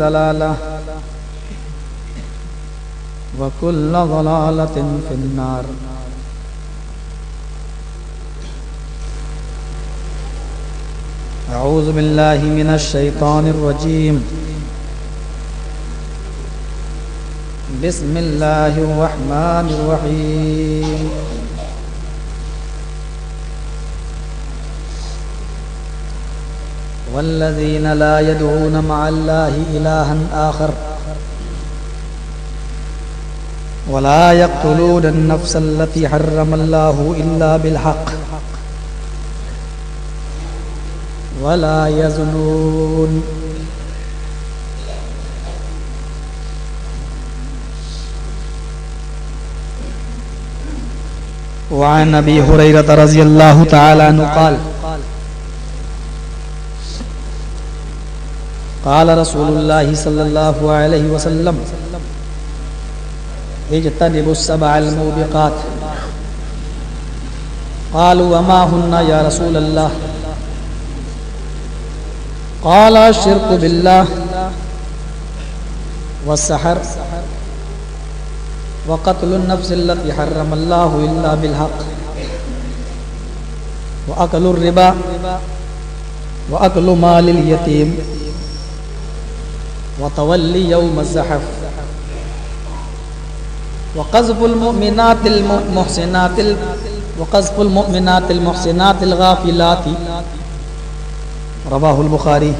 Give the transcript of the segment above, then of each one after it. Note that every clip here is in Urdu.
ضلالة وكل ضلالة في النار. أعوذ بالله من الشيطان الرجيم. بسم الله الرحمن الرحيم. والذين لا يدعون مع الله إلها آخر ولا يقتلون النفس التي حرم الله إلا بالحق ولا يزنون. وعن أبي هريرة رضي الله تعالى عنه قال قال رسول الله صلى الله عليه وسلم اجتنبوا السبع الموبقات. قالوا وما هن يا رسول الله؟ قال الشرك بالله والسحر وقتل النفس التي حرم الله إلا بالحق وأكل الربا وأكل مال اليتيم وتولي يوم الزحف وقذف المؤمنات المحسنات الغافلات. رواه البخاری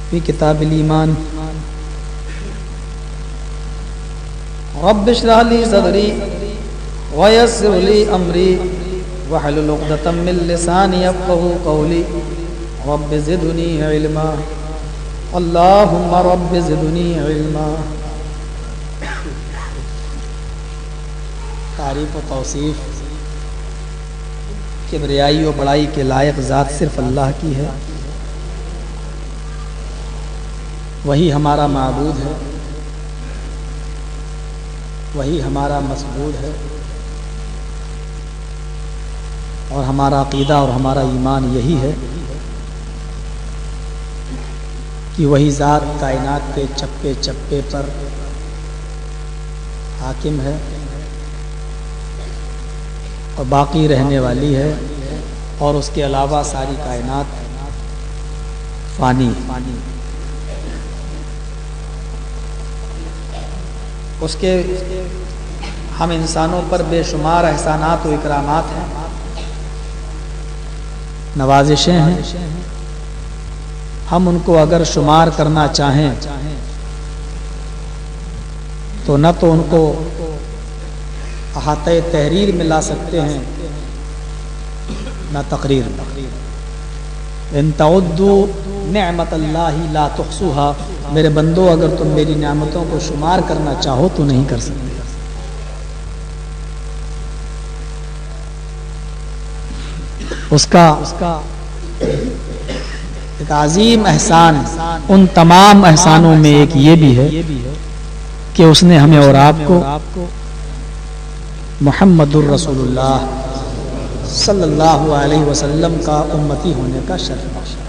فی کتاب الایمان. رب اشرح لي صدري ويسر لي امري واحلل عقدة من لساني يفقهوا قولي. رب زدني علما اللهم رب زدنی علما. تعریف و توصیف کبریائی و بڑائی کے لائق ذات صرف اللہ کی ہے. وہی ہمارا معبود ہے, وہی ہمارا مسعود ہے, اور ہمارا عقیدہ اور ہمارا ایمان یہی ہے کہ وہی ذات کائنات کے چپے چپے پر حاکم ہے اور باقی رہنے والی ہے, اور اس کے علاوہ ساری کائنات فانی. اس کے ہم انسانوں پر بے شمار احسانات و اکرامات ہیں, نوازشیں ہیں. ہم ان کو اگر شمار کرنا چاہیں تو نہ تو ان کو احاطہ تحریر میں لا سکتے ہیں نہ تقریر. ان تعدوا نعمت اللہ لا تحصوها. میرے بندو اگر تم میری نعمتوں کو شمار کرنا چاہو تو نہیں کر سکتے. اس کا ایک عظیم احسان ان تمام احسانوں میں ایک یہ بھی ہے کہ اس نے ہمیں اور آپ کو محمد الرسول اللہ صلی اللہ علیہ وسلم کا امتی ہونے کا شرف بخشا.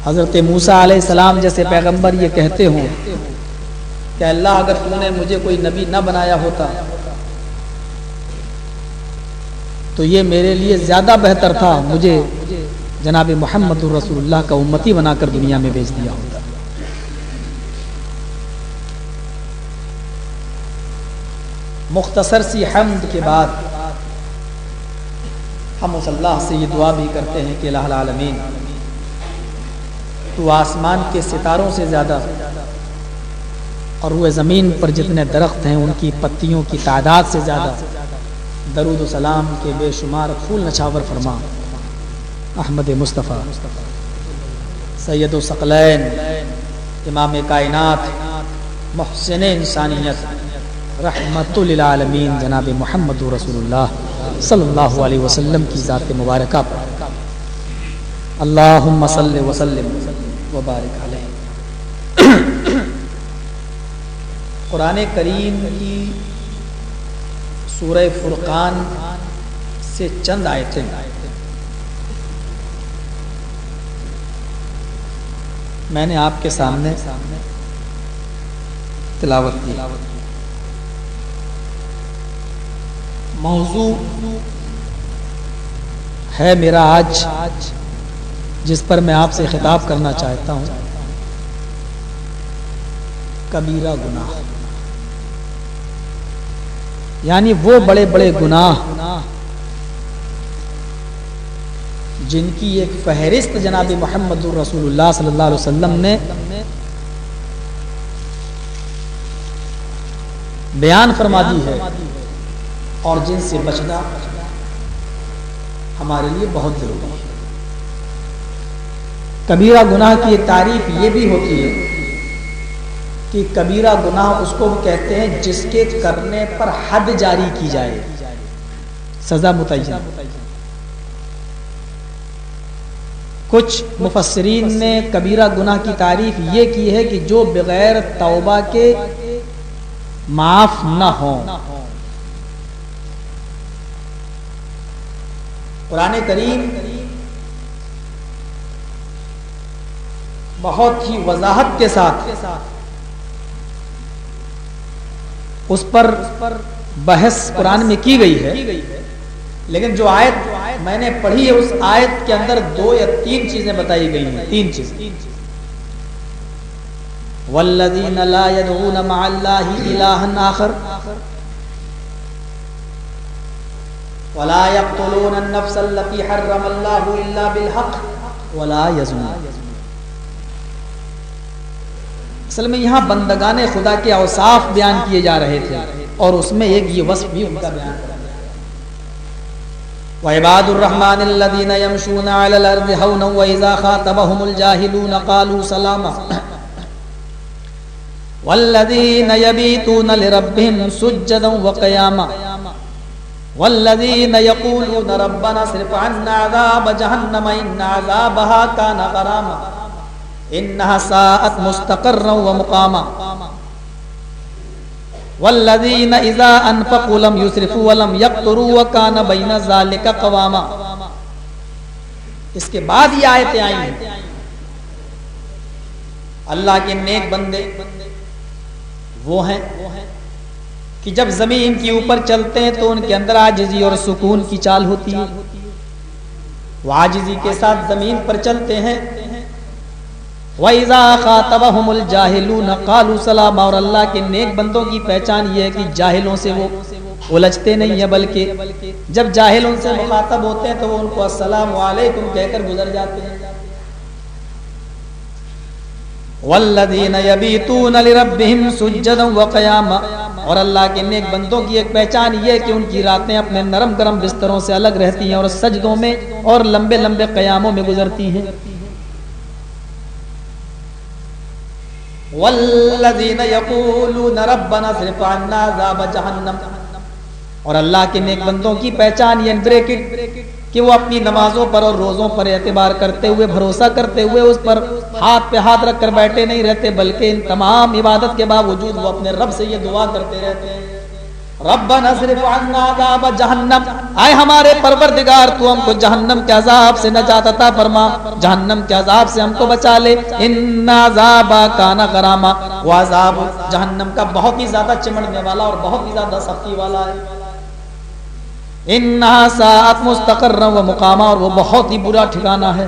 حضرت موسیٰ علیہ السلام جیسے پیغمبر یہ کہتے ہوں کہ اللہ اگر تو نے مجھے کوئی نبی نہ بنایا ہوتا تو یہ میرے لیے زیادہ بہتر تھا, مجھے جناب محمد الرسول اللہ کا امتی بنا کر دنیا میں بھیج دیا ہوتا. مختصر سی حمد کے بعد ہم اس اللہ سے یہ دعا بھی کرتے ہیں کہ الہ العالمین تو آسمان کے ستاروں سے زیادہ اور وہ زمین پر جتنے درخت ہیں ان کی پتیوں کی تعداد سے زیادہ درود و سلام کے بے شمار پھول نچھاور فرما احمد مصطفیٰ سید الثقلین امام کائنات محسن انسانیت رحمت للعالمین جناب محمد رسول اللہ صلی اللہ علیہ وسلم کی ذات مبارکہ پر اللہم صلی وسلم وبارک علیہ. قرآن کریم کی سورہ فرقان سے چند آیتیں میں نے آپ کے سامنے تلاوت کی. موضوع ہے میرا آج جس پر میں آپ سے خطاب کرنا چاہتا ہوں، کبیرہ گناہ، یعنی وہ بڑے بڑے گناہ جن کی ایک فہرست جناب محمد رسول اللہ صلی اللہ علیہ وسلم نے بیان فرما دی ہے، اور جن سے بچنا ہمارے لیے بہت ضروری ہے. کبیرہ گناہ کی ایک تعریف یہ بھی ہوتی ہے کہ کبیرہ گناہ اس کو کہتے ہیں جس کے کرنے پر حد جاری کی جائے، سزا متعین. کچھ مفسرین نے کبیرہ گناہ کی تعریف یہ کی ہے کہ جو بغیر توبہ کے معاف نہ ہوں. قرآن کریم بہت ہی وضاحت کے ساتھ اس پر بحث قرآن میں کی گئی ہے، لیکن جو آیت میں نے پڑھی ہے اس آیت کے اندر 2 یا 3 چیزیں بتائی گئی ہیں. 3 چیزیں. والذین لا يدعون مع اللہ الہا آخر ولا يقتلون النفس التي حرم اللہ الا بالحق ولا يزنون. اصل میں یہاں بندگان خدا کے اوصاف بیان کیے جا رہے تھے، اور اس میں ایک یہ وصف بھی ان کا بیان کیا گیا. وعباد الرحمن الذين يمشون على الارض هونا واذا خاطبهم الجاهلون قالوا سلاما والذين يبيتون لربهم سجدا وقياما والذين يقولون ربنا اصرف عنا عذاب جهنم ان عذابها كان غراما انها ساءت مستقرا ومقاما والذین اذا انفقوا لم يسرفوا ولم يقتروا وكان بين ذلك قواما. اس کے بعد یہ آیتیں آئی ہیں. اللہ کے نیک بندے وہ ہیں کہ جب زمین کے اوپر چلتے ہیں تو ان کے اندر عاجزی اور سکون کی چال ہوتی ہے. وہ عاجزی کے ساتھ زمین پر چلتے ہیں. وَإِذَا خَاطَبَهُمُ الْجَاهِلُونَ قَالُوا سَلَامًا. اور اللہ کے نیک بندوں کی پہچان یہ ہے کہ جاہلوں سے وہ الجھتے نہیں ہیں، بلکہ جب جاہل ان سے مخاطب ہوتے ہیں تو وہ ان کو السلام علیکم کہہ کر گزر جاتے ہیں. وَالَّذِينَ يَبِيتُونَ لِرَبِّهِمْ سُجَّدًا وَقِيَامًا. اور اللہ کے نیک بندوں کی ایک پہچان یہ ہے کہ ان کی راتیں اپنے نرم گرم بستروں سے الگ رہتی ہیں اور سجدوں میں اور لمبے لمبے قیاموں میں گزرتی ہیں. والذین یقولون ربنا اصرف عنا عذاب جہنم. اور اللہ کے نیک بندوں کی پہچان یہ بریکٹ کہ وہ اپنی نمازوں پر اور روزوں پر اعتبار کرتے ہوئے، بھروسہ کرتے ہوئے اس پر ہاتھ پہ ہاتھ رکھ کر بیٹھے نہیں رہتے، بلکہ ان تمام عبادت کے باوجود وہ اپنے رب سے یہ دعا کرتے رہتے ہیں ربنا اصرف عنا عذاب جہنم. اے ہمارے پروردگار تو ہم کو جہنم کے عذاب سے نجات عطا فرما، جہنم کے عذاب سے ہم کو بچا لے. ان عذاب کان غراما. وہ عذاب جہنم کا بہت ہی زیادہ چمڑنے والا اور بہت ہی زیادہ سختی والا ہے. انہا ساعت مستقرا و مقاما. اور وہ بہت ہی برا ٹھکانہ ہے.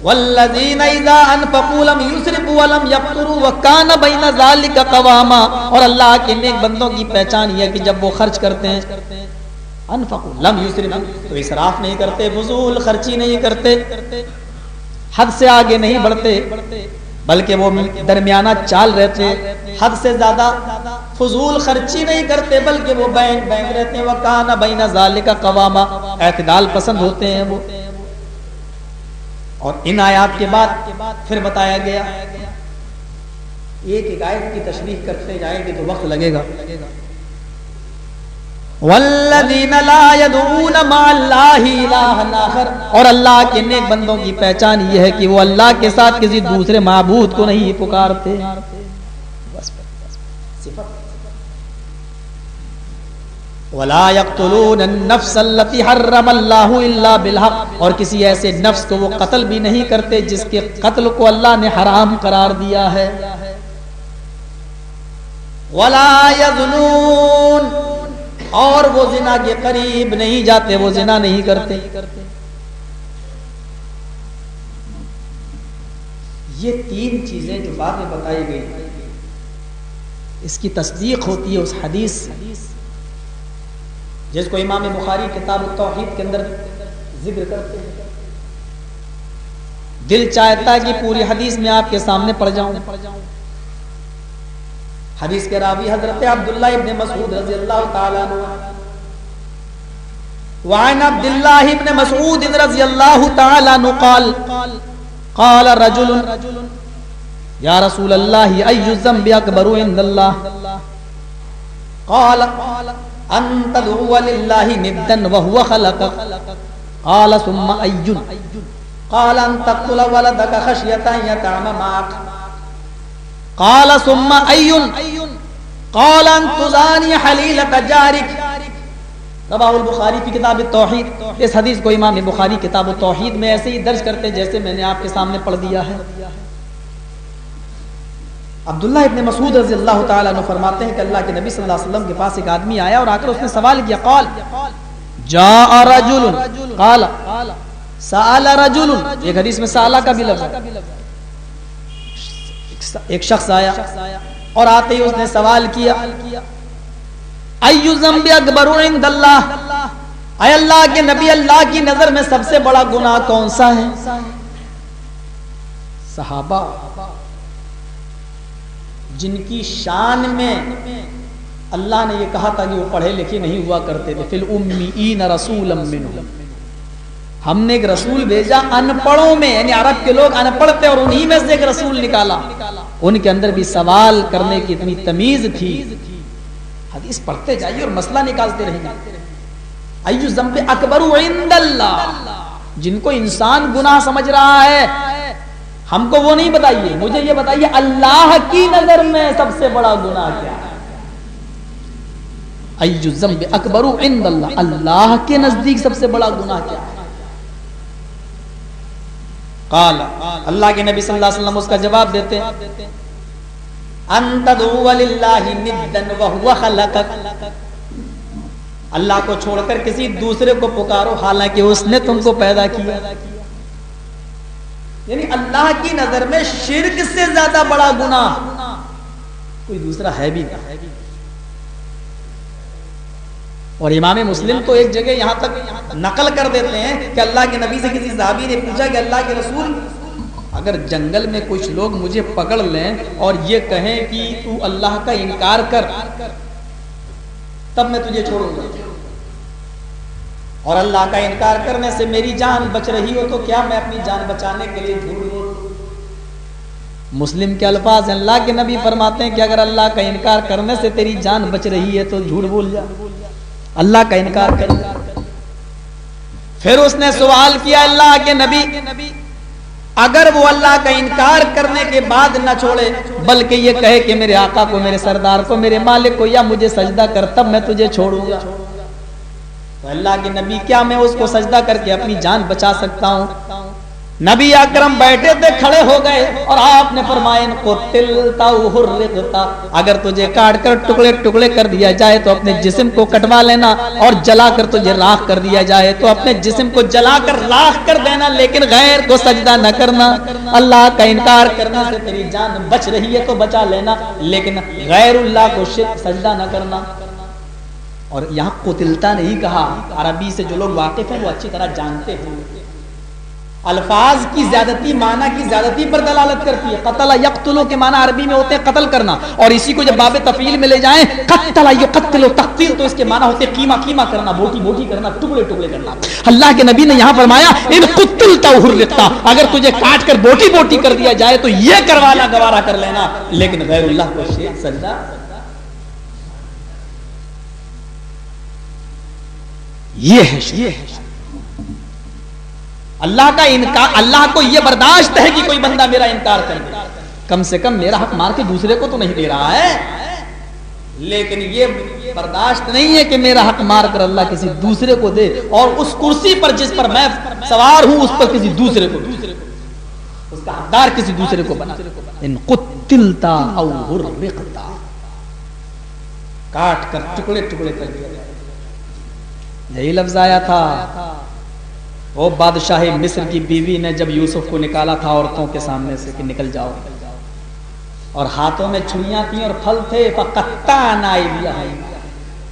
والذین اذا انفقوا لم يسرفوا ولم يقتروا وكان بين ذلك قواما. اور اللہ کے نیک بندوں کی پہچان یہ ہے کہ جب وہ خرچ کرتے ہیں انفقوا لم يسرفوا تو اسراف نہیں کرتے، فضول خرچی نہیں کرتے، حد سے آگے نہیں بڑھتے، بلکہ وہ درمیانہ چال رہتے، حد سے زیادہ فضول خرچی نہیں کرتے، بلکہ وہ بینک رہتے ہیں. وكان بين ذلك قواما. اعتدال پسند ہوتے ہیں وہ. اور ان آیات کے بعد پھر بتایا گیا، ایک آیت کی تشریح کرتے جائیں گے تو وقت لگے گا. والذین لا يدعون مع اللہ الہا آخر. اور اللہ کے نیک بندوں کی پہچان یہ ہے کہ وہ اللہ کے ساتھ کسی دوسرے معبود کو نہیں پکارتے. ولا يقتلون النفس التي حرم الله الا بالحق، اور کسی ایسے نفس کو وہ قتل بھی نہیں کرتے جس کے قتل کو اللہ نے حرام قرار دیا ہے. ولا يزنون، اور وہ زنا کے قریب نہیں جاتے، وہ زنا نہیں کرتے. یہ تین چیزیں جو بعد میں بتائی گئی اس کی تصدیق ہوتی ہے اس حدیث سے جس کو امام بخاری کتاب التوحید کے اندر ذکر کرتے ہیں. دل چاہتا ہے کہ پوری حدیث میں آپ کے سامنے پڑھ جاؤں. حدیث کے راوی حضرت عبداللہ ابن مسعود رضی اللہ تعالیٰ عنہ. وعن عبداللہ ابن مسعود رضی اللہ تعالیٰ عنہ قال قال رجل یا رسول اللہ ای الذنب اکبر عند اللہ قال ان تدعو للہ ندا وهو خلقك قال ثم ای قال ان تقتل ولدك خشیة ان یطعم معك قال ثم ای قال ان تزانی حلیلة جارك. رواہ البخاری کی کتاب التوحید. اس حدیث کو امام بخاری کتاب التوحید میں ایسے ہی درج کرتے جیسے میں نے آپ کے سامنے پڑھ دیا ہے. عبداللہ ابن مسعود رضی اللہ تعالیٰ عنہ فرماتے ہیں کہ اللہ کے نبی صلی اللہ علیہ وسلم کے پاس ایک آدمی آیا اور آ کر اس نے سوال کیا. قال جاء رجل قال سأل رجل، ایک حدیث میں سألہ کا بھی لفظ ہے. ایک شخص آیا اور آتے ہی اس نے سوال کیا ای ذنب اکبر عند اللہ، اے اللہ کے نبی اللہ کی نظر میں سب سے بڑا گناہ کون سا ہے؟ صحابہ جن کی شان میں اللہ نے یہ کہا تھا کہ وہ پڑھے لکھے نہیں ہوا کرتے تھے. فی الامیین رسولا منہم، ہم نے ایک رسول بھیجا ان پڑھوں میں، یعنی عرب کے لوگ ان پڑھ تھے اور انہی میں سے ایک رسول نکالا. ان کے اندر بھی سوال کرنے کی اتنی تمیز تھی. حدیث پڑھتے جائیے اور مسئلہ نکالتے رہیے. ایو ذنب اکبر عند اللہ، جن کو انسان گناہ سمجھ رہا ہے ہم کو وہ نہیں بتائیے، مجھے یہ بتائیے اللہ کی نظر میں سب سے بڑا گناہ کیا ہے؟ ایو ذنب اکبر عند اللہ، اللہ کے نزدیک سب سے بڑا گناہ کیا ہے؟ قال، اللہ کے نبی صلی اللہ علیہ وسلم اس کا جواب دیتے ہیں ان تدعو للہ ندا وهو خلقک، اللہ کو چھوڑ کر کسی دوسرے کو پکارو حالانکہ اس نے تم کو پیدا کیا. یعنی اللہ کی نظر میں شرک سے زیادہ بڑا گناہ کوئی دوسرا ہے بھی نہیں. اور امام مسلم تو ایک جگہ یہاں تک نقل کر دیتے ہیں کہ اللہ کے نبی سے کسی صحابی نے پوچھا کہ اللہ کے رسول اگر جنگل میں کچھ لوگ مجھے پکڑ لیں اور یہ کہیں کہ تو اللہ کا انکار کر تب میں تجھے چھوڑوں گا، اور اللہ کا انکار کرنے سے میری جان بچ رہی ہو تو کیا میں اپنی جان بچانے کے لیے جھوٹ بولوں؟ مسلم کے الفاظ ہیں، اللہ کے نبی فرماتے ہیں کہ اگر اللہ کا انکار کرنے سے تیری جان بچ رہی ہے تو جھوٹ بول جا، اللہ کا انکار کر. پھر اس نے سوال کیا اللہ کے نبی اگر وہ اللہ کا انکار کرنے کے بعد نہ چھوڑے بلکہ یہ کہے کہ میرے آقا کو، میرے سردار کو، میرے مالک کو یا مجھے سجدہ کر تب میں تجھے چھوڑوں گا، تو اللہ کے نبی کیا میں اس کو سجدہ کر کے اپنی جان بچا سکتا ہوں؟ نبی اکرم بیٹھے تھے، کھڑے ہو گئے اور آپ نے فرمایا ان قتلتا حرقتا، اگر تجھے کاٹ کر ٹکڑے ٹکڑے کر دیا جائے تو اپنے جسم کو کٹوا لینا، اور جلا کر تجھے راکھ کر دیا جائے تو اپنے جسم کو جلا کر راکھ کر دینا، لیکن غیر کو سجدہ نہ کرنا. اللہ کا انکار کرنے سے تیری جان بچ رہی ہے تو بچا لینا، لیکن غیر اللہ کو سجدہ نہ کرنا. اور یہاں قتلتا نہیں کہا، عربی سے جو لوگ واقف ہیں وہ اچھی طرح جانتے ہیں الفاظ کی زیادتی معنی کی زیادتی پر دلالت کرتی ہے. قتل یقتل کے معنی عربی میں ہوتے ہیں قتل کرنا، اور اسی کو جب باب تفعیل میں لے جائیں قتل یقتل تقتیل تو اس کے معنی ہوتے ہیں قیمہ قیمہ کرنا، بوٹی بوٹی کرنا، ٹکڑے ٹکڑے کرنا. اللہ کے نبی نے یہاں فرمایا ان قتلتا حرقتا، اگر تجھے کاٹ کر بوٹی بوٹی کر دیا جائے تو یہ کروانا گوارا کر لینا، لیکن غیر اللہ کو سجدہ. یہ ہے اللہ کا انکار. اللہ کو یہ برداشت ہے کہ کوئی بندہ میرا انکار کر دے، کم سے کم میرا حق مار کے دوسرے کو تو نہیں دے رہا ہے. لیکن یہ برداشت نہیں ہے کہ میرا حق مار کر اللہ کسی دوسرے کو دے اور اس کرسی پر جس پر میں سوار ہوں اس پر کسی دوسرے کو اس کا حقدار کسی دوسرے کو بنا. ان قتلتا او حرقتا, کاٹ کر ٹکڑے ٹکڑے کر دیا. یہی لفظ آیا تھا وہ بادشاہ مصر کی بیوی نے جب یوسف کو نکالا تھا عورتوں کے سامنے سے کہ نکل جاؤ, اور ہاتھوں میں چھریاں تھیں اور پھل تھے. فقطعنا ایدیہم,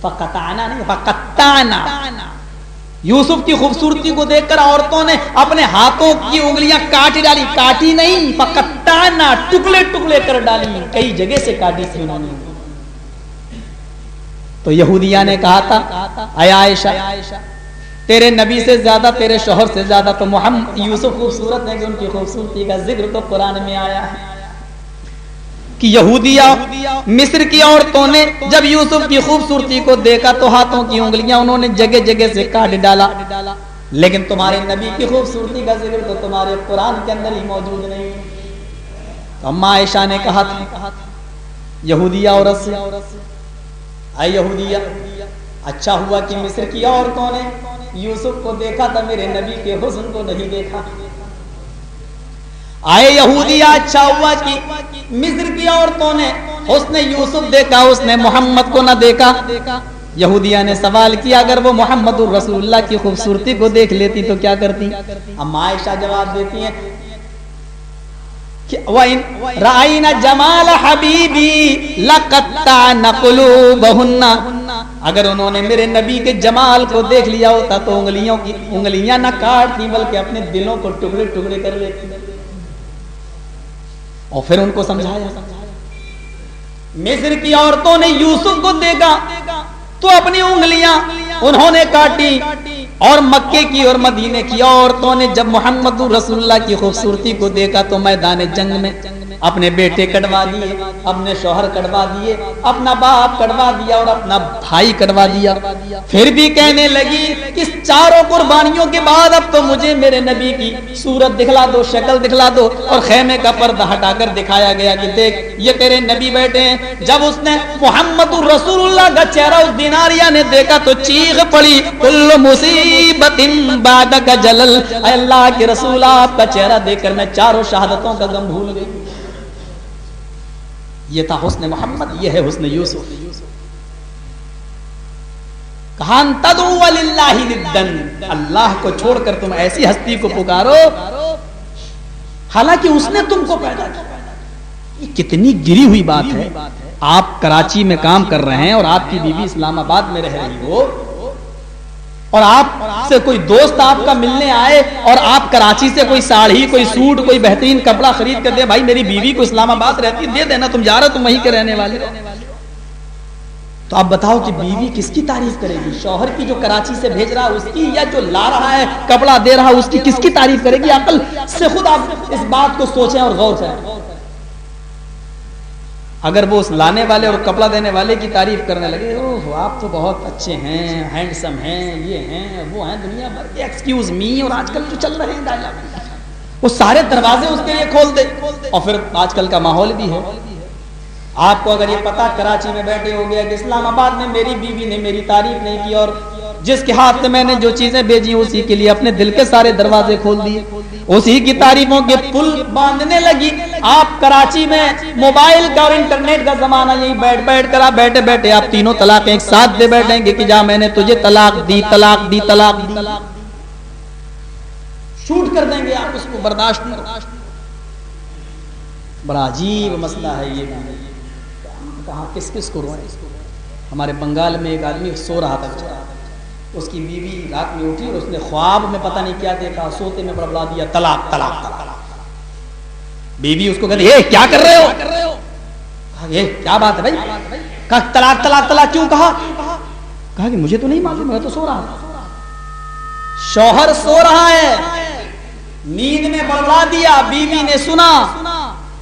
فقطعنا نہیں فقطعنا. یوسف کی خوبصورتی کو دیکھ کر عورتوں نے اپنے ہاتھوں کی انگلیاں کاٹ ڈالی, کاٹی نہیں فقطعنا, ٹکڑے ٹکڑے کر ڈالی. کئی جگہ سے کاٹی تھی انہوں نے. تو یہودیہ نے کہا تھا اے عائشہ تیرے نبی سے زیادہ, تیرے شوہر سے زیادہ تو محمد یوسف خوبصورت ہے کہ ان کی خوبصورتی کا ذکر تو قرآن میں آیا ہے کہ یہودیہ مصر کی عورتوں نے جب یوسف کی خوبصورتی کو دیکھا تو ہاتھوں کی انگلیاں انہوں نے جگہ جگہ سے کاٹ ڈالا. لیکن تمہارے نبی کی خوبصورتی کا ذکر تو تمہارے قرآن کے اندر ہی موجود نہیں. تو اما عائشہ نے کہا تھا یہودیہ عورت سے, اے یہودیہ اچھا ہوا کہ مصر کی عورتوں نے یوسف کو دیکھا تھا, میرے نبی کے حسن کو نہیں دیکھا. آئے یہودیہ اچھا ہوا کہ مصر کی عورتوں نے حسن یوسف دیکھا, اس نے محمد کو نہ دیکھا. یہودیہ نے سوال کیا اگر وہ محمد الرسول اللہ کی خوبصورتی کو دیکھ لیتی تو کیا کرتی؟ اما عائشہ جواب دیتی ہیں وَإِن رَأَيْنَ جَمَالَ حَبِيبِي لَقَطَّعْنَ قُلُوبَهُنَّ, اگر انہوں نے میرے نبی کے جمال کو دیکھ لیا ہوتا تو انگلیاں نہ کاٹتی بلکہ اپنے دلوں کو ٹکڑے ٹکڑے کر لیتی. اور پھر ان کو سمجھایا مصر کی عورتوں نے یوسف کو دیکھا تو اپنی انگلیاں انہوں نے کاٹی, اور مکے کی اور مدینے کی عورتوں نے جب محمد رسول اللہ کی خوبصورتی کو دیکھا تو میدان جنگ میں اپنے بیٹے کٹوا دیے, اپنے شوہر کٹوا دیے, اپنا باپ کٹوا دیا اور اپنا بھائی کٹوا دیا. پھر بھی کہنے لگی کہ چاروں قربانیوں کے بعد اب تو مجھے میرے نبی کی صورت دکھلا دو, شکل دکھلا دو. اور خیمے کا پردہ ہٹا کر دکھایا گیا کہ دیکھ یہ تیرے نبی بیٹے ہیں. جب اس نے محمد رسول اللہ کا چہرہ اس دیناریہ نے دیکھا تو چیخ پڑی کل مصیبت بعدک جلل, اے اللہ کے رسول آپ کا چہرہ دیکھ کر میں چاروں شہادتوں کا غم بھول گئی. یہ تھا حسن محمد, یہ ہے حسن یوسف. کہاں تدعو للہ ندن, اللہ کو چھوڑ کر تم ایسی ہستی کو پکارو حالانکہ اس نے تم کو پیدا کیا. یہ کتنی گری ہوئی بات ہے. آپ کراچی میں کام کر رہے ہیں اور آپ کی بیوی اسلام آباد میں رہ رہی ہو, اور آپ سے کوئی دوست آپ کا ملنے آئے اور آپ کراچی سے کوئی ساڑھی, کوئی سوٹ, کوئی بہترین کپڑا خرید کر دے, بھائی میری بیوی کو اسلام آباد رہتی دے دینا, تم جا رہے تم وہیں کے رہنے والے. تو آپ بتاؤ کہ بیوی کس کی تعریف کرے گی؟ شوہر کی جو کراچی سے بھیج رہا ہے اس کی, یا جو لا رہا ہے کپڑا دے رہا ہے اس کی؟ کس کی تعریف کرے گی؟ عقل سے خود آپ اس بات کو سوچیں اور غور کریں. اگر وہ اس لانے والے اور کپڑا دینے والے کی تعریف کرنے لگے, اوہ آپ تو بہت اچھے ہیں, ہینڈسم ہیں, یہ ہیں وہ ہیں, دنیا بھر کے ایکسکیوز می اور آج کل جو چل رہے ہیں ڈائلاگ, وہ سارے دروازے اس کے لیے کھول دے. اور پھر آج کل کا ماحول بھی ہے, آپ کو اگر یہ پتا کراچی میں بیٹھے ہو گیا کہ اسلام آباد میں میری بیوی نے میری تعریف نہیں کی اور جس کے ہاتھ سے میں نے جو چیزیں بھیجی اسی کے لیے اپنے دل کے سارے دروازے کھول دیے, اسی کی تعریفوں کے پل باندھنے لگی. آپ کراچی میں موبائل کا اور انٹرنیٹ کا زمانہ, یہی بیٹھ بیٹھ کر آپ بیٹھے بیٹھے آپ تینوں طلاق ایک ساتھ دے بیٹھیں گے کہ جا میں نے تجھے طلاق دی, طلاق دی, طلاق دی, شوٹ کر دیں گے آپ اس کو, برداشت نہیں. بڑا عجیب مسئلہ ہے یہ. کہاں کس کس کو روئیں؟ ہمارے بنگال میں ایک آدمی سو رہا تھا, اس کی بیوی رات میں اٹھی اور اس نے خواب میں پتہ نہیں کیا دیکھا, سوتے میں بڑبڑا دیا طلاق طلاق طلاق. بیوی اس کو کہتی ہے کیا کر رہے ہو؟ کہا یہ کیا بات ہے بھائی؟ کہا طلاق طلاق طلاق کیوں کہا؟ کہا کہ مجھے تو نہیں معلوم, میں تو سو رہا ہوں. شوہر سو رہا ہے, نیند میں بڑبڑا دیا, بیوی نے سنا,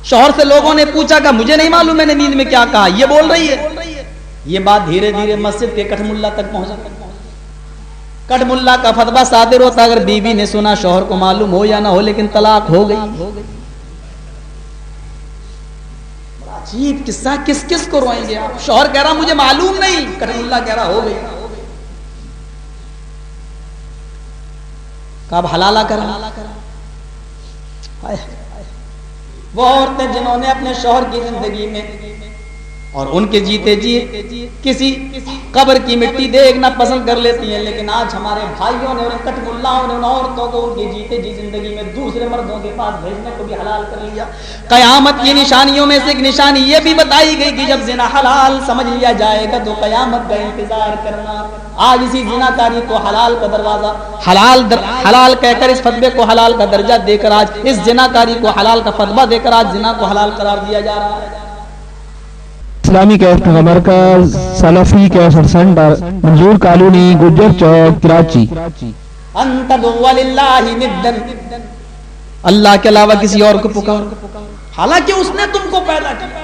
شوہر سے لوگوں نے پوچھا کہ مجھے نہیں معلوم میں نے نیند میں کیا کہا, یہ بول رہی ہے. یہ بات دھیرے دھیرے مسجد کے کٹھ ملا تک پہنچا. کٹ ملا کا فتویٰ صادر ہوتا, اگر بیوی نے سنا شوہر کو معلوم ہو یا نہ ہو لیکن طلاق ہو گئی. عجیب قصہ، کس کس کو روئیں گے آپ؟ شوہر کہہ رہا مجھے معلوم نہیں، کریم اللہ کہہ رہا ہو گئی. کب حلالہ کرا. وہ عورتیں جنہوں نے اپنے شوہر کی زندگی میں اور ان کے جیتے جی کسی قبر کی مٹی دیکھنا پسند کر لیتی ہیں، لیکن آج ہمارے بھائیوں نے اور کٹ ملاؤں نے ان عورتوں کو ان کے جیتے جی زندگی میں دوسرے مردوں کے پاس بھیجنے کو بھی حلال کر لیا. قیامت کی نشانیوں میں سے ایک نشانی یہ بھی بتائی گئی کہ جب زنا حلال سمجھ لیا جائے گا تو قیامت کا انتظار کرنا. آج اسی زنا کاری کو حلال کا دروازہ حلال کہہ کر اس فتوے کو حلال کا درجہ دے کر آج اس زنا کاری کو حلال کا فتویٰ دے کر آج زنا کو حلال قرار دیا جا رہا ہے. اسلامی کیسٹ کا مرکز سلفی کیسٹ سینٹر منظور کالونی گجر چوک کراچی. انت دعو للہ ندن، اللہ کے علاوہ کسی اور کو پکارو حالانکہ اس نے تم کو پیدا کیا.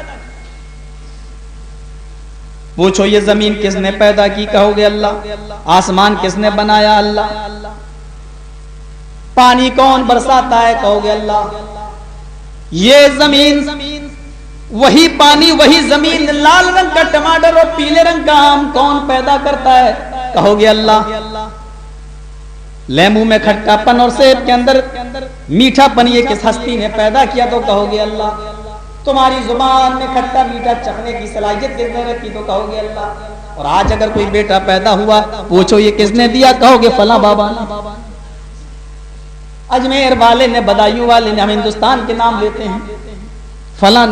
پوچھو یہ زمین کس نے پیدا کی، کہو گے اللہ. آسمان کس نے بنایا، اللہ. پانی کون برساتا ہے، کہو گے اللہ. یہ زمین، وہی پانی، وہی زمین، لال رنگ کا ٹماٹر اور پیلے رنگ کا آم کون پیدا کرتا ہے، کہو گے اللہ. لیمو میں کھٹا پن اور سیب کے اندر میٹھا پن یہ کس ہستی نے پیدا کیا، تو کہو گے اللہ. تمہاری زبان میں کھٹا میٹھا چکھنے کی صلاحیت کس نے رکھی، تو کہو گے اللہ. اور آج اگر کوئی بیٹا پیدا ہوا پوچھو یہ کس نے دیا، کہو گے فلاں بابا نے. اجمیر والے نے، بدایوں والے نے، ہم ہندوستان کے نام لیتے ہیں، فلاں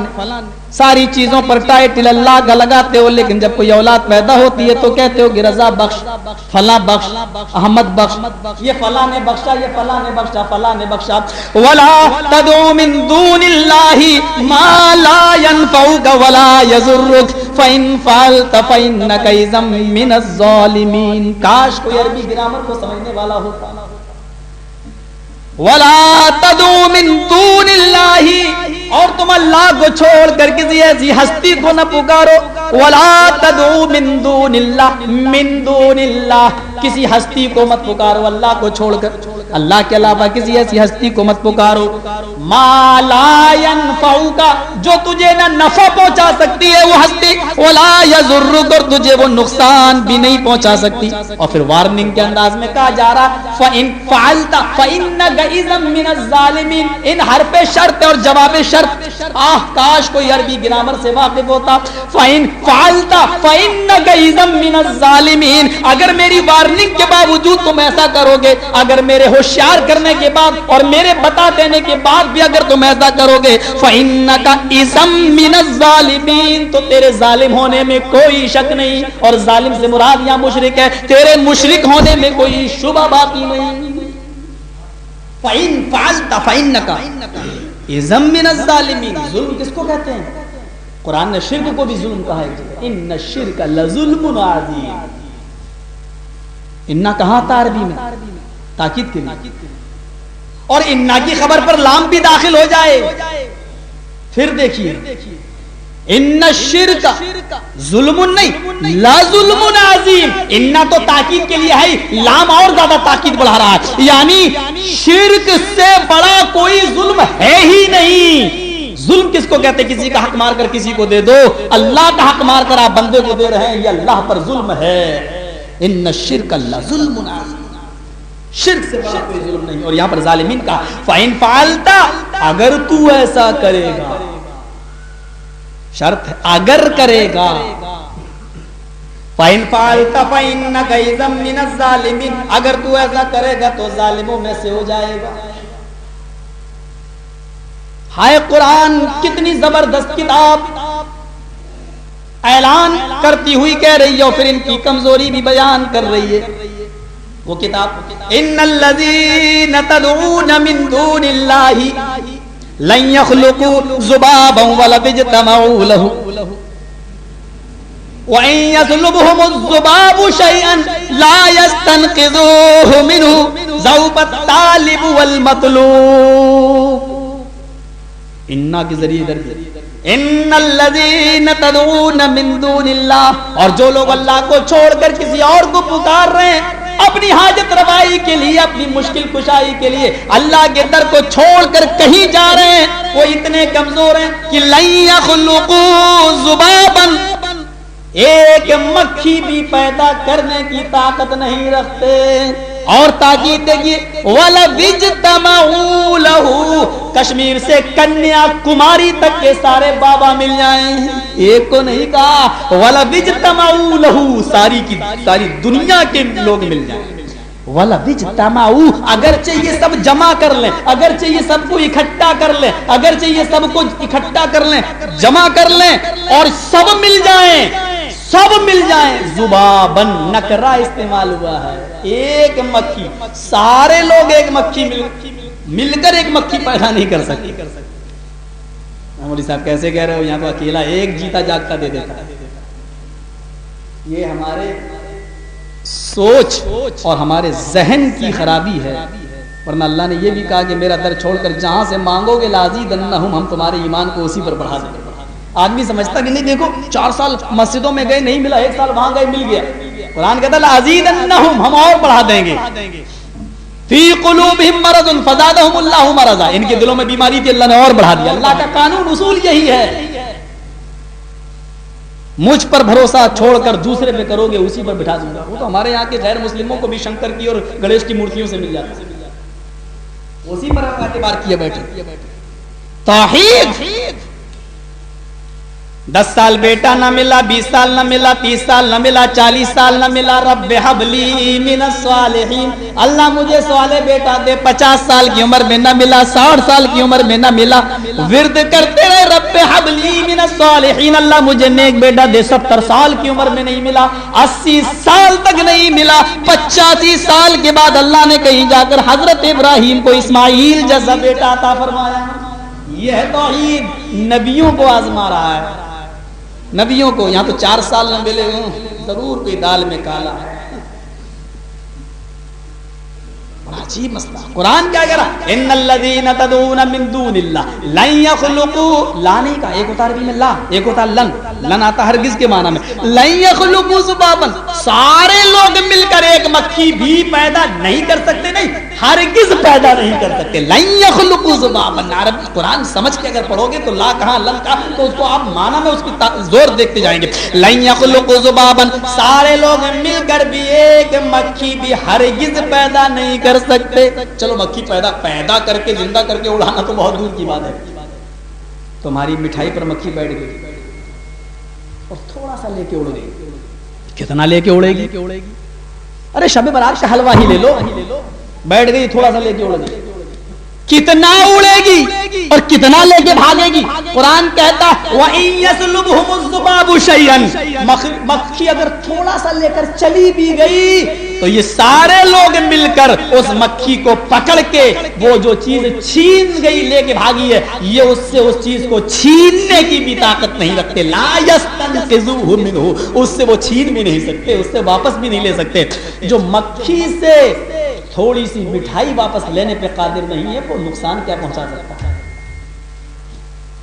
ساری چیزوں پر ٹائٹل اللہ کا لگاتے ہو، لیکن جب کوئی اولاد پیدا ہوتی ہے تو کہتے ہو کہ رضا بخش، فلاں بخش، احمد بخش، یہ فلاں نے بخشا، یہ فلاں نے بخشا، فلاں نے بخشا. ولا تدعو من دون اللہ ما لا ينفعك ولا يضرك فإن فعلت فإنك إذا من الظالمین. کاش کوئی عربی گرامر کو سمجھنے والا ہوتا. ولا تدعو من دون اللہ، اور تم اللہ کو چھوڑ کر کسی ایسی ہستی کو نہ پکارو. ولا تدعو من دون اللہ، من دون اللہ، کسی ہستی کو مت پکارو اللہ کو چھوڑ کر، اللہ کے علاوہ کسی ایسی ہستی کو مت پکارو. ما لا ينفعك، جو تجھے نہ نفع پہنچا سکتی ہے وہ ہستی، ولا يضرك، اور تجھے وہ نقصان بھی نہیں پہنچا سکتی. اور پھر وارننگ کے انداز میں کہا جا رہا فَإِن فَعَلْتَ فَإِنَّكَ إِذًا مِنَ الظَّالِمِينَ. ان حرف شرط اور جواب شرط، کاش کوئی عربی گرامر سے واقف ہوتا. فَإِن فَعَلْتَ فَإِنَّكَ إِذًا مِنَ الظَّالِمِينَ، اگر میری وارننگ کے باوجود تم ایسا کرو گے، اگر میرے ہوشیار کرنے کے بعد اور میرے بتا دینے کے بعد بھی اگر تم ایسا کرو گے، فَإِنَّكَ إِذًا مِنَ الظَّالِمِينَ، تو تیرے ظالم ہونے میں کوئی شک نہیں. اور ظالم سے مراد یہاں مشرک ہے، تیرے مشرک ہونے میں کوئی شبہ باقی نہیں. فَإِن فَعَلْتَ فَإِنَّكَ إِذًا مِنَ الظَّالِمِينَ. ظلم کس کو کہتے ہیں؟ قرآن نے شرک کو بھی ظلم کہا ہے. ان الشرک لظلم عظیم. انا کہاں تھا عربی میں؟ تاکید کے لیے. اور انا کی خبر پر لام بھی داخل ہو جائے. پھر دیکھیے ان الشرک ظلم نہیں، لا ظلم عظیم. انا تو تاکید کے لیے ہے، لام اور زیادہ تاکید بڑھا رہا ہے، یعنی شرک سے بڑا کوئی ظلم ہے ہی نہیں. ظلم کس کو کہتے ہیں؟ کسی کا حق مار کر کسی کو دے دو. اللہ کا حق مار کر آپ بندے کو دے رہے ہیں، یہ اللہ پر ظلم ہے. ان الشرک لظلم عظیم، شرک سے بڑا کوئی ظلم نہیں. اور یہاں پر ظالمین کا فَإِن فَعَلْتَ، اگر تو ایسا کرے گا، شرط ہے اگر کرے گا. فَإِن فَعَلْتَ فَإِنَّكَ إِذًا مِنَ الظَّالِمِينَ، اگر تو ایسا کرے گا تو ظالموں میں سے ہو جائے گا. ہائے قرآن کتنی زبردست کتاب، اعلان کرتی ہوئی کہہ رہی ہے اور پھر ان کی کمزوری بھی بیان کر رہی ہے. وہ کتاب ان الذین تدعون من دون اللہ لن يخلقوا ذبابا ولو اجتمعوا له وَإِن يَسْلُبْهُمُ الذُّبَابُ شَيْئًا لَا يَسْتَنْقِذُوهُ مِنْهُ ضَعُفَ الطَّالِبُ وَالْمَطْلُوبُ. انا کے ذریعے درد ان الذین تدعون من دون اللہ، اور جو لوگ اللہ کو چھوڑ کر کسی اور کو پکار رہے ہیں، اپنی حاجت روائی کے لیے, اپنی مشکل کشائی کے لیے اللہ کے در کو چھوڑ کر کہیں جا رہے ہیں, وہ اتنے کمزور ہیں کہ لن یخلقوا ذبابا, ایک مکھی بھی پیدا کرنے کی طاقت نہیں رکھتے. اور تاکید دیکھیے, وَلَوِ اجْتَمَعُوا لَهُ, کشمیر سے کنیا کماری تک کے سارے بابا مل جائیں, ایک کو نہیں کہا, وَلَوِ اجْتَمَعُوا لَهُ, ساری کی ساری دنیا کے لوگ مل جائیں. وَلَوِ اجْتَمَعُوا, اگرچہ یہ سب جمع کر لیں, اگرچہ یہ سب کو اکٹھا کر لیں, اگرچہ یہ سب کو اکٹھا کر لیں, جمع کر لیں اور سب مل جائیں, سب مل جائیں. ذبابن نکرہ استعمال ہوا ہے, ایک مکھی, سارے لوگ ایک مکھی مل کر ایک مکھی پیدا نہیں کر سکتے. مولوی صاحب کیسے کہہ رہے ہو, یہاں تو اکیلا ایک جیتا جاگتا دے دیتا. یہ ہمارے سوچ اور ہمارے ذہن کی خرابی ہے, ورنہ اللہ نے یہ بھی کہا کہ میرا در چھوڑ کر جہاں سے مانگو گے لازیدنہم, ہم تمہارے ایمان کو اسی پر بڑھا دیں گے. آدمی سمجھتا کہ نہیں, دیکھو 4 سال مسجدوں میں گئے نہیں ملا, 1 سال وہاں گئے مل گیا. قرآن کہتا ہے لازیدنہم, ہم اور بڑھا دیں گے. فی قلوبہم مرض فزادہم اللہ مرضا, ان کے دلوں میں بیماری تھی, اللہ نے اور بڑھا دیا. اللہ کا قانون اصول یہی ہے, مجھ پر بھروسہ چھوڑ کر دوسرے پہ کرو گے اسی پر بٹھا دوں گا. وہ تو ہمارے یہاں کے غیر مسلموں کو بھی شنکر کی اور گنیش کی مورتیوں سے مل جاتا ہے, اسی پر اعتبار کیے بیٹھے. توحید, 10 سال بیٹا نہ ملا, 20 سال نہ ملا, 30 سال نہ ملا, 40 سال نہ ملا, رب حب لی من الصالحین, اللہ مجھے صالح بیٹا دے. 50 سال کی عمر میں نہ ملا, 60 سال کی عمر میں نہ ملا, ورد کرتے رہے رب حب لی من الصالحین, اللہ مجھے نیک بیٹا دے. 70 سال کی عمر میں نہیں ملا, 80 سال تک نہیں ملا, 85 سال کے بعد اللہ نے کہیں جا کر حضرت ابراہیم کو اسماعیل جیسا بیٹا عطا فرمایا. یہ ہے توحید, نبیوں کو آزما رہا ہے, نبیوں کو. یہاں تو 4 سال نہ ملے ہوں, ضرور کوئی دال میں کالا ہے. بڑا عجیب مسئلہ. قرآن کیا کہہ رہا, ان الذین تدعون من دون اللہ لن یخلقوا, لا نہیں کہا, ایک ہوتا عربی میں لا, ایک ہوتا لن, لن آتا ہرگز کے معنی میں. لن یخلقوا ذبابا, سارے لوگ مل کر ایک مکھی بھی پیدا نہیں کر سکتے, نہیں ہرگز پیدا نہیں کر سکتے. لن یخلقوا ذبابا, عربی قرآن سمجھ کے اگر پڑھو گے تو لا کہاں لن کہاں, تو اس کو آپ معنی میں اس کی زور دیکھتے جائیں گے. لن یخلقوا ذبابا, سارے لوگ مل کر بھی ایک مکھی بھی ہرگز پیدا نہیں کر سکتے. چلو مکھی پیدا کر کے زندہ کر کے اڑانا تو بہت دور کی بات ہے. تمہاری مٹھائی پر مکھی بیٹھ گئی اور تھوڑا سا لے کے اڑ گئی, کتنا لے کے اڑے گی, ارے شب برات کا حلوہ ہی لے لو, بیٹھ گئی تھوڑا سا لے کے اڑ گئی, کتنا اڑے گی اور کتنا لے کے بھاگے گی. قرآن کہتا وَإِن يَسْلُبْهُمُ الذُّبَابُ شَيْئًا, مکھی اگر تھوڑا سا لے کر چلی بھی گئی تو یہ سارے لوگ مل کر اس مکھی کو پکڑ کے وہ جو چیز چھین گئی لے کے بھاگی ہے, یہ اس سے اس چیز کو چھیننے کی بھی طاقت نہیں رکھتے. لا يَسْتَنْقِذُوهُ مِنْهُ, اس سے وہ چھین بھی نہیں سکتے, اس سے واپس بھی نہیں لے سکتے. جو مکھی سے تھوڑی سی مٹھائی واپس لینے پہ قادر نہیں ہے, وہ نقصان کیا پہنچا سکتا ہے.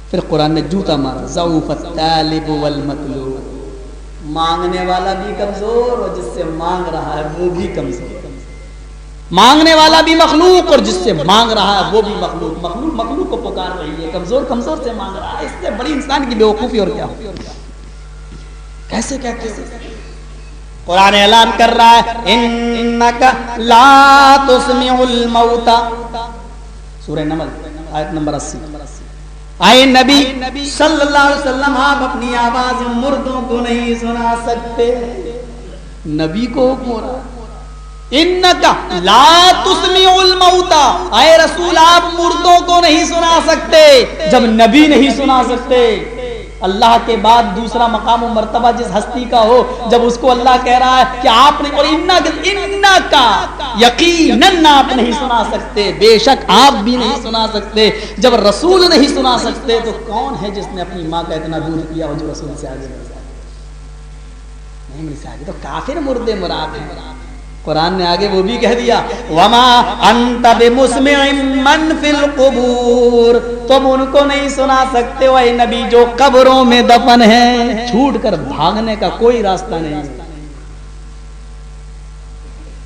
پھر قرآن نے جوتا مارا, ضعف الطالب والمطلوب, مانگنے والا بھی کمزور اور جس سے مانگ رہا ہے وہ بھی کمزور. مانگنے والا بھی مخلوق اور جس سے مانگ رہا ہے وہ بھی مخلوق. مخلوق کو پکار رہی ہے, کمزور سے مانگ رہا ہے. اس سے بڑی انسان کی بیوقوفی اور کیا ہو. کیسے قرآن اعلان کر رہا ہے انکا لا تسمع الموتى, سورہ نمل آیت نمبر 80. آئے نبی صلی اللہ علیہ وسلم, آپ اپنی آواز مردوں کو نہیں سنا سکتے. نبی کو حکم ہو رہا انکا لا تسمع الموتى, اے رسول آپ مردوں کو نہیں سنا سکتے. جب نبی نہیں سنا سکتے, اللہ کے بعد دوسرا مقام و مرتبہ جس ہستی کا ہو, جب اس کو اللہ کہہ رہا ہے کہ آپ نے, اور انہ کا یقیناً آپ نہیں سنا سکتے, بے شک آپ بھی نہیں سنا سکتے. جب رسول نہیں سنا سکتے تو کون ہے جس نے اپنی ماں کا اتنا دودھ پیا ہو جو رسول سے آگے بڑھ جائے. نہیں مل سے آگے تو کافر مردے مراد ہیں. قرآن نے آگے وہ بھی کہہ دیا وما انت بمسمع من فی القبور, تم ان کو نہیں سنا سکتے اے نبی جو قبروں میں دفن ہیں. چھوٹ کر بھاگنے کا کوئی راستہ نہیں.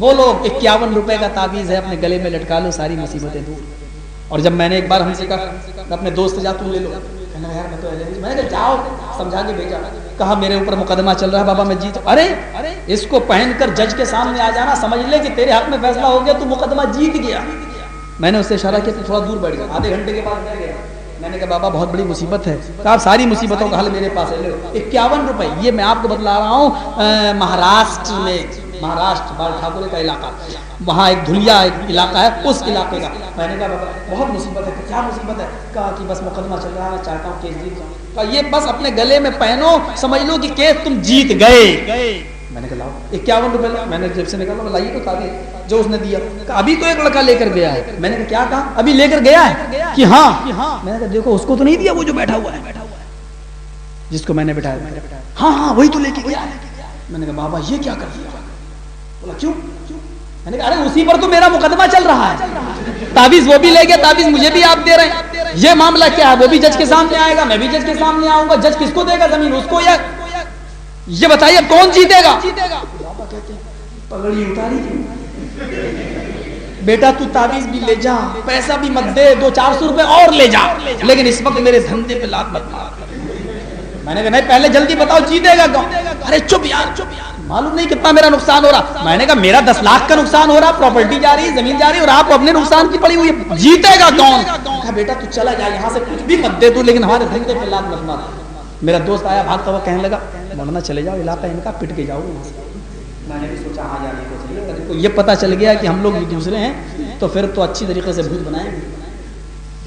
وہ لوگ 51 روپے کا تعویذ ہے اپنے گلے میں لٹکا لو ساری مصیبتیں دور. اور جب میں نے ایک بار ہم سے کہا اپنے دوست سے جا تو لے لو, کہنا یار میں تو لے, میں نے کہا جاؤ, سمجھا کے بھیجا, کہا میرے اوپر مقدمہ چل رہا ہے بابا میں جیت. ارے اس کو پہن کر جج کے سامنے آ جانا, سمجھ لے کہ تیرے حق میں فیصلہ ہو گیا, تو مقدمہ جیت گیا. میں نے اس سے اشارہ کیا تو تھوڑا دور بیٹھ گیا. آدھے گھنٹے کے بعد میں گیا, میں نے کہا بابا بہت بڑی مصیبت ہے. کہا ساری مصیبتوں کا حل میرے پاس ہے, 51 روپے. یہ میں آپ کو بتلا رہا ہوں مہاراشٹر میں, مہاراشٹر بال ٹھاکرے کا علاقہ, وہاں ایک دھلیا ایک علاقہ ہے, اس علاقے کا. میں نے کہا بابا بہت مصیبت ہے. کیا مصیبت ہے؟ کہا کہ بس مقدمہ چل رہا ہے, چاہتا ہوں کیس جیت جاؤں. کہا یہ بس اپنے گلے میں پہنو, سمجھ لو کہ کیس تم جیت گئے. میں نے کہا لاؤ 51 روپے. میں نے جیب سے نکالا, لائیے تو تعویذ جو اس نے دیا. ابھی تو ایک لڑکا لے کر گیا ہے. میں نے کہا کیا کہا؟ ابھی لے کر گیا ہے کہ ہاں. میں نے کہا دیکھو اس کو تو نہیں دیا, وہ جو بیٹھا ہوا ہے جس کو میں نے بٹھایا. ہاں ہاں وہی تو لے کے گیا ہے. میں نے کہا بابا یہ کیا کر دیا؟ بولا کیوں؟ میں نے کہا ارے اسی پر تو میرا مقدمہ چل رہا ہے. تعویذ وہ بھی لے گیا, تعویذ مجھے بھی آپ دے رہے ہیں. یہ معاملہ کیا ہے؟ وہ بھی جج کے سامنے آئے گا, میں بھی جج کے سامنے آؤں گا. جج کس کو دے گا زمین, اس کو یا یہ بتائیے کون جیتے گا؟ بابا کہتے ہیں پگڑی اتاری بیٹا تو تعویذ بھی لے جا, پیسہ بھی مت دے, 200-400 روپے اور لے جا, لیکن اس وقت میرے دھندے پہ لات مت مار. میں نے کہا نہیں پہلے جلدی بتاؤ جیتے گا کون؟ ارے چپ یار, معلوم نہیں کتنا میرا نقصان ہو رہا. میں نے کہا میرا 10 لاکھ کا نقصان ہو رہا, پراپرٹی جا رہی ہے, زمین جا رہی ہے, اور آپ اپنے نقصان کی پڑی ہوئی ہے, جیتے گا کون؟ کہا بیٹا تو چلا جا, یہاں سے کچھ بھی مت دے تو, لیکن ہمارے دھندے پہ لات مت مار. میرا دوست آیا بھاگتا ہوا, کہنے لگا مولانا چلے جاؤ, علاقہ ان کا پٹ کے جاؤ. میں نے بھی سوچا ہاں جانے کو چاہیے. یہ پتہ چل گیا کہ ہم لوگ بھی دوسرے ہیں تو پھر تو اچھی طریقے سے بھوت بنائیں گے.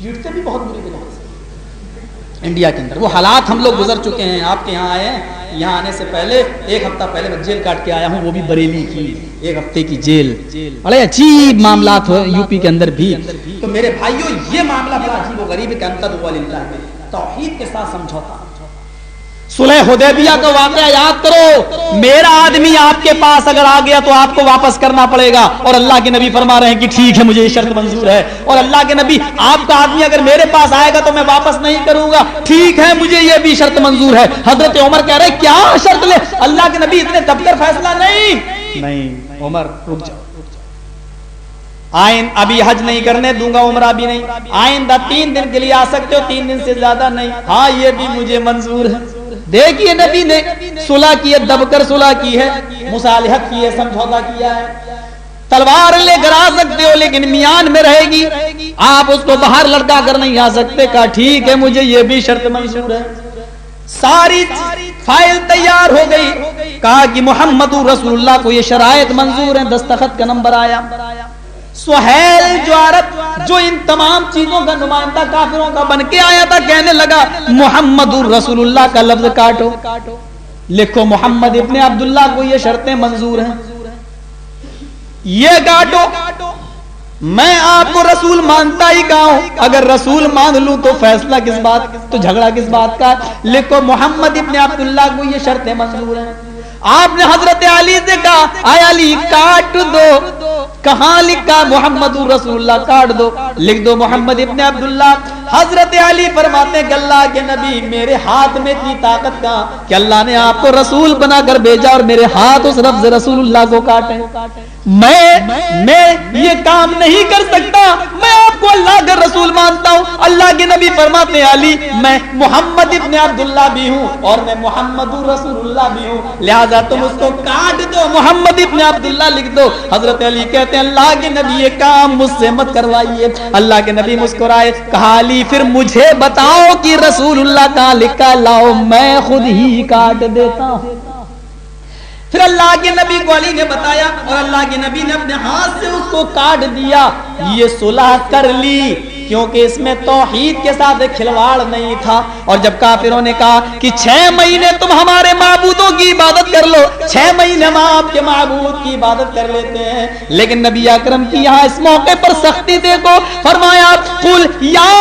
پیٹتے بھی بہت بری طریقے سے انڈیا کے اندر. وہ حالات ہم لوگ گزر چکے ہیں. آپ کے یہاں آئے ہیں, یہاں آنے سے پہلے 1 ہفتہ پہلے میں جیل کاٹ کے آیا ہوں, وہ بھی بریلی کی 1 ہفتے کی جیل. بڑے عجیب معاملات ہوئے یو پی کے اندر بھی. تو میرے بھائیوں یہ معاملہ بڑا عجیب و غریب ہے کہ انت دعا للہ ہے, توحید کے ساتھ سمجھوتا. صلح حدیبیہ کا واقعہ یاد کرو, میرا آدمی آپ کے پاس اگر آ گیا تو آپ کو واپس کرنا پڑے گا, اور اللہ کے نبی فرما رہے ہیں کہ ٹھیک ہے مجھے یہ شرط منظور ہے. اور اللہ کے نبی آپ کا آدمی اگر میرے پاس آئے گا تو میں واپس نہیں کروں گا, ٹھیک ہے مجھے یہ بھی شرط منظور ہے. حضرت عمر کہہ رہے کیا شرط لے؟ اللہ کے نبی اتنے دب کر فیصلہ نہیں. عمر رک جاؤ, ابھی حج نہیں کرنے دوں گا, عمرہ بھی نہیں, آئندہ 3 دن کے لیے آ سکتے ہو, 3 دن سے زیادہ نہیں. ہاں یہ بھی مجھے منظور ہے. دیکھیے نبی نے صلح کی ہے, دب کر صلح کی ہے, مصالحت کی ہے, سمجھوتا کیا ہے. تلوار لے کر آ سکتے ہو لیکن میان میں رہے گی, آپ اس کو باہر لڑکا کر نہیں آ سکتے. کہا ٹھیک ہے مجھے یہ بھی شرط منظور ہے. ساری فائل تیار ہو گئی, کہا کہ محمد رسول اللہ کو یہ شرائط منظور ہیں, دستخط کا نمبر آیا. سہیل جو عرب جو ان تمام چیزوں کا نمائندہ کافروں کا بن کے آیا تھا, کہنے لگا محمد رسول اللہ کا لفظ کاٹو, لکھو محمد ابن عبداللہ کو یہ شرطیں منظور ہیں, یہ کاٹو. میں آپ کو رسول مانتا ہی کہا ہوں, اگر رسول مان لوں تو فیصلہ کس بات, تو جھگڑا کس بات کا. لکھو محمد ابن عبداللہ کو یہ شرطیں منظور ہیں. آپ نے حضرت علی سے کہا اے علی کاٹ دو. کہاں لکھا؟ محمد رسول اللہ, کاٹ دو, لکھ دو محمد ابن عبداللہ. حضرت علی فرماتے ہیں کہ اللہ کے نبی میرے ہاتھ میں اتنی طاقت کا کہ اللہ نے آپ کو رسول بنا کر بھیجا اور میرے ہاتھ اس لفظ رسول اللہ کو کاٹے. میں یہ کام نہیں کر سکتا, میں آپ کو اللہ کا رسول مانتا ہوں. اللہ کے نبی فرماتے ہیں علی میں محمد ابن عبداللہ بھی ہوں اور میں محمد رسول اللہ بھی ہوں, لہذا تم اس کو کاٹ دو, محمد ابن عبداللہ لکھ دو. حضرت علی کہتے ہیں اللہ کے نبی یہ کام مجھ سے مت کروائیے. اللہ کے نبی مسکرائے, کہا علی پھر مجھے بتاؤ کہ رسول اللہ کہاں لکھا, لاؤ میں خود ہی کاٹ دیتا ہوں. پھر اللہ کے نبی کو علی نے بتایا اور اللہ کے نبی نے اپنے ہاتھ سے اس کو کاٹ دیا. یہ صلح کر لی کیونکہ اس میں توحید کے ساتھ کھلواڑ نہیں تھا. اور جب کافروں نے کہا کہ 6 مہینے تم ہمارے معبودوں کی عبادت کر لو, 6 مہینے ہم آپ کے معبود کی عبادت کر لیتے ہیں, لیکن نبی اکرم کی یہاں اس موقع پر سختی دیکھو, فرمایا قل یا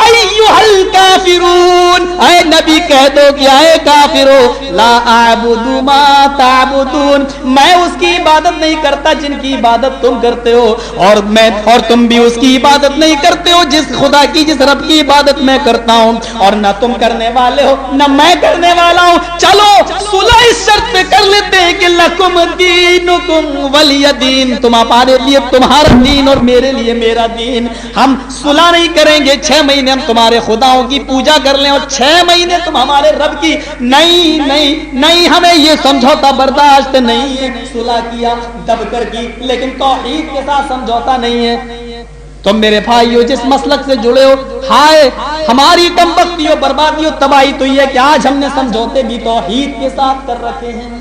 ایھا الکافرون, اے نبی کہہ دو کہ اے کافرو لا اعبد ما تعبدون، میں اس کی عبادت نہیں کرتا جن کی عبادت تم کرتے ہو، اور تم بھی اس کی عبادت نہیں کرتے ہو جس خدا کی جس رب کی عبادت میں کرتا ہوں، اور نہ تم کرنے والے ہو نہ میں کرنے والا ہوں۔ چلو صلح اس شرط پہ کر لیتے ہیں کہ لکم دینکم ولی دین، تمہارے لیے تمہارا دین اور میرے لیے میرا دین۔ ہم صلح نہیں کریں گے 6 مہینے ہم تمہارے خداؤں کی پوجا کر لیں اور 6 مہینے تم ہمارے رب کی، نہیں نہیں نہیں، ہمیں یہ سمجھوتا برداشت نہیں ہے۔ صلح کیا دب کر کی، لیکن توحید کے ساتھ سمجھوتا نہیں ہے۔ تم میرے بھائیو جس مسلک سے جڑے ہو، ہائے ہماری کم بختی و بربادی و تباہی تو یہ کہ آج ہم نے سمجھوتے بھی توحید کے ساتھ کر رکھے ہیں۔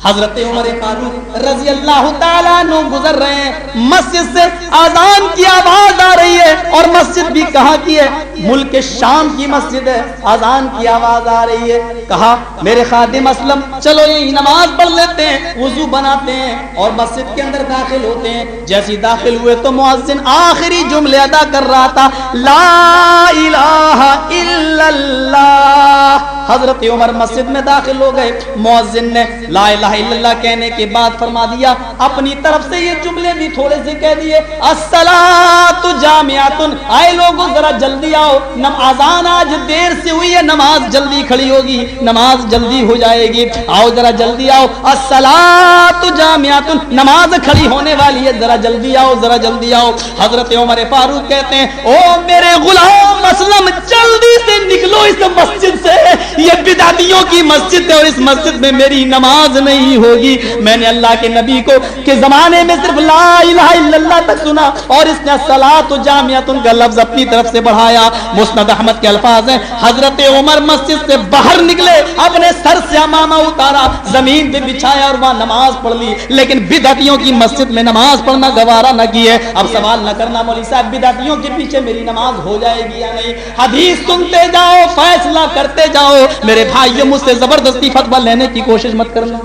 حضرت عمر فاروق رضی اللہ تعالیٰ عنہ گزر رہے ہیں، مسجد سے اذان کی آواز آ رہی ہے، اور مسجد بھی کہاں کی ہے؟ ملک شام کی مسجد ہے، اذان کی آواز آ رہی ہے۔ کہا میرے خادم اسلم چلو یہی نماز پڑھ لیتے ہیں، وضو بناتے ہیں اور مسجد کے اندر داخل ہوتے ہیں۔ جیسے داخل ہوئے تو مؤذن آخری جملے ادا کر رہا تھا، لا الہ الا اللہ۔ حضرت عمر مسجد میں داخل ہو گئے، مؤذن نے لا الہ الا اللہ کہنے کے بعد فرما دیا، اپنی طرف سے یہ جملے بھی تھوڑے سے کہہ دیے، الصلاۃ جامعۃ، آئے لوگوں ذرا جلدی آؤ، اذان آج دیر سے ہوئی ہے، نماز جلدی کھڑی ہوگی، نماز جلدی ہو جائے گی، آؤ ذرا جلدی آؤ، الصلاۃ جامعۃ، نماز کھڑی ہونے والی ہے، ذرا جلدی آؤ ذرا جلدی آؤ۔ حضرت عمر فاروق کہتے ہیں، او میرے غلام اسلم جلدی سے نکلو اس مسجد سے، یہ بدعتیوں کی مسجد ہے اور اس مسجد میں میری نماز نہیں ہوگی۔ میں نے اللہ کے نبی کو کے زمانے میں صرف لا الہ الا اللہ تک سنا، اور اس نے الصلاۃ جامعۃ کا لفظ اپنی طرف سے بڑھایا۔ مسند احمد کے الفاظ ہیں، حضرت عمر مسجد سے باہر نکلے، اپنے سر سے امامہ اتارا، زمین پہ بچھایا اور وہاں نماز پڑھ لی، لیکن بدعتیوں کی مسجد میں نماز پڑھنا گوارا نہ کیے۔ اب سوال نہ کرنا مولوی صاحب بدعتیوں کے پیچھے میری نماز ہو جائے گی یا نہیں، حدیث سنتے جاؤ فیصلہ کرتے جاؤ۔ میرے بھائیو مجھ سے زبردستی فتویٰ لینے کی کوشش مت کرنا۔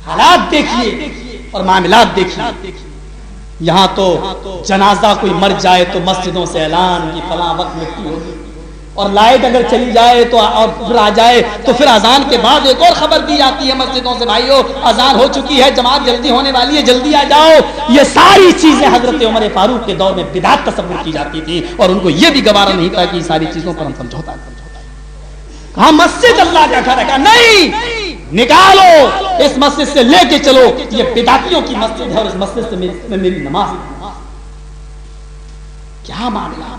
حالات دیکھیے اور معاملات دیکھیے، یہاں تو جنازہ کوئی مر جائے تو مسجدوں سے اعلان کی فلاں وقت مٹی ہوگی، اور لائٹ اگر چلی جائے تو اور پھر آ جائے تو پھر اذان کے بعد ایک اور خبر دی جاتی ہے مسجدوں سے، بھائیو اذان ہو چکی ہے، جماعت جلدی ہونے والی ہے، جلدی آ جاؤ۔ یہ ساری چیزیں حضرت عمر فاروق کے دور میں بدعت تصور کی جاتی تھی، اور ان کو یہ بھی گوارا نہیں تھا کہ ساری چیزوں پر ہم سمجھوتا ہے۔ ہاں مسجد اللہ کا گھر ہے، نہیں نکالو اس مسجد سے لے کے چلو، یہ بدعتیوں کی مسجد ہے اور اس مسجد سے میری نماز۔ کیا معاملہ!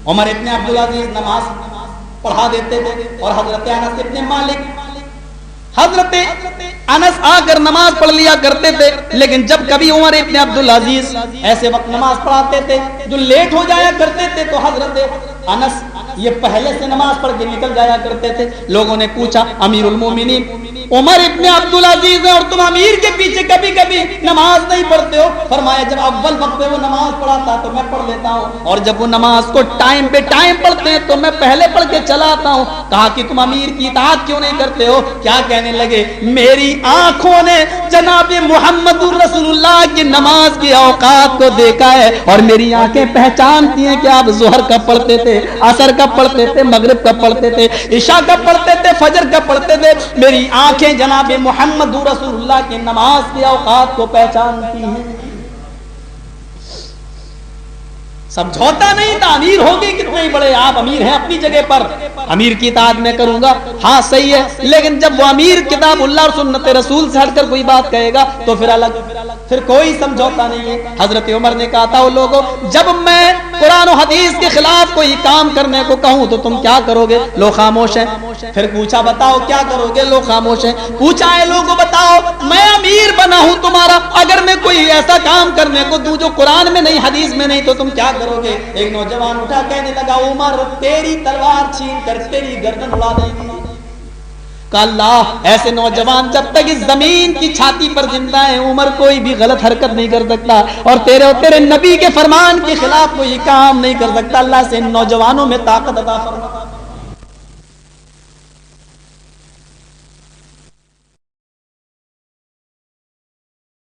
عمر ابن عبدالعزیز نماز پڑھا دیتے تھے، اور حضرت انس ابن مالک حضرت انس آ کر نماز پڑھ لیا کرتے تھے، لیکن جب کبھی عمر ابن عبدالعزیز ایسے وقت نماز پڑھاتے تھے جو لیٹ ہو جایا کرتے تھے تو حضرت انس یہ پہلے سے نماز پڑھ کے نکل جایا کرتے تھے۔ لوگوں نے پوچھا امیر المومنین عمر ابن عبدالعزیز ہے اور تم امیر کے پیچھے کبھی کبھی نماز نہیں پڑھتے ہو؟ فرمایا جب اول وقت پہ وہ نماز پڑھاتا تو میں پڑھ لیتا ہوں، اور جب وہ نماز کو ٹائم پہ ٹائم پڑھتے ہیں تو میں پہلے پڑھ کے چلا آتا ہوں۔ کہا کہ تم امیر کی اطاعت کیوں نہیں کرتے ہو؟ کیا کہنے لگے، میری آنکھوں نے جناب محمد رسول اللہ کی نماز کی اوقات کو دیکھا ہے، اور میری آنکھیں پہچانتی ہیں کہ آپ ظہر کب پڑھتے تھے، عصر کب پڑھتے تھے، مغرب کب پڑھتے تھے، عشاء کب پڑھتے تھے، فجر کب پڑھتے تھے۔ میری آنکھیں جناب محمد رسول اللہ کی نماز کی اوقات کو پہچانتی ہیں۔ سمجھوتا نہیں تھا، امیر ہوگی کتنے ہی بڑے، آپ امیر ہیں اپنی جگہ پر، امیر کی اطاعت میں کروں گا، ہاں صحیح ہے، لیکن جب وہ امیر کتاب اللہ اور سنت رسول سے ہٹ کر کوئی بات کہے گا تو پھر الگ، پھر کوئی سمجھوتا نہیں ہے۔ حضرت عمر نے کہا تھا وہ لوگوں جب میں قرآن و حدیث کے خلاف کوئی کام کرنے کو کہوں تو تم کیا کرو گے؟ لوگ خاموش ہیں۔ پھر پوچھا بتاؤ کیا کرو گے؟ لوگ خاموش ہیں۔ پوچھا ہے لوگوں بتاؤ میں امیر بنا ہوں تمہارا، اگر میں کوئی ایسا کام کرنے کو دوں جو قرآن میں نہیں حدیث میں نہیں تو تم کیا کرو گے؟ ایک نوجوان اٹھا کہنے لگا عمر تیری تلوار چھین کر تیری گردن اڑا دیں گے۔ کہ اللہ ایسے نوجوان جب تک اس زمین کی چھاتی پر زندہ ہے عمر کوئی بھی غلط حرکت نہیں کر سکتا، اور تیرے نبی کے فرمان کے خلاف کوئی کام نہیں کر سکتا۔ اللہ سے ان نوجوانوں میں طاقت عطا فرما۔